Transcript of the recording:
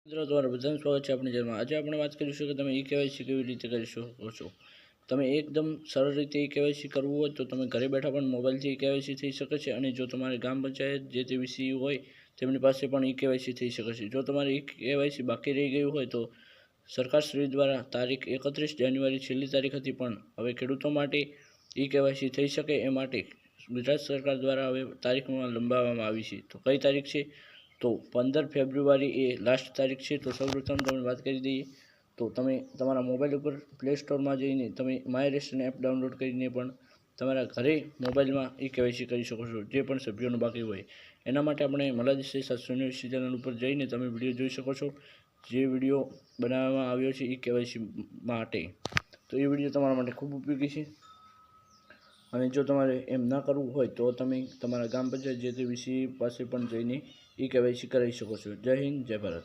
મિત્રો તમારું બધાનું સ્વાગત છે આપણી ચેનલમાં। આજે આપણે વાત કરીશું કે તમે ઈ-કેવાયસી કેવી રીતે કરી શકો છો। તમે એકદમ સરળ રીતે ઈ-કેવાયસી કરવું હોય તો તમે ઘરે બેઠા પણ મોબાઈલથી ઈ-કેવાયસી થઈ શકે છે। અને જો તમારે ગ્રામ પંચાયત જે તે વીસીયુ હોય તેમની પાસે પણ ઈ-કેવાયસી થઈ શકે છે। જો તમારે ઈ-કેવાયસી બાકી રહી ગયું હોય તો સરકારશ્રી દ્વારા તારીખ 31 જાન્યુઆરી છેલ્લી તારીખ હતી, પણ હવે ખેડૂતો માટે ઈ-કેવાયસી થઈ શકે એ માટે ગુજરાત સરકાર દ્વારા હવે તારીખમાં લંબાવવામાં આવી છે। તો કઈ તારીખ છે? તો 15 ફેબ્રુઆરી એ લાસ્ટ તારીખ છે। તો સૌપ્રથમ તમે વાત કરી દઈએ તો તમે તમારા મોબાઈલ ઉપર પ્લે સ્ટોરમાં જઈને તમે માય રેશન એપ ડાઉનલોડ કરીને પણ તમારા ઘરે મોબાઈલમાં ઈ-કેવાયસી કરી શકો છો, જે પણ સભ્યોનું બાકી હોય। એના માટે આપણે મલાદેશ 789 ચેનલ ઉપર જઈને તમે વિડીયો જોઈ શકો છો, જે વિડીયો બનાવવામાં આવ્યો છે ઈ-કેવાયસી માટે। તો એ વિડીયો તમારા માટે ખૂબ ઉપયોગી છે। અને જો તમારે એમ ના કરવું હોય તો તમે તમારા ગ્રામ પંચાયત જે તે વીસી પાસે પણ જઈને ઈ-કેવાયસી કરાવી શકો છો। જય હિન્દ, જય ભારત।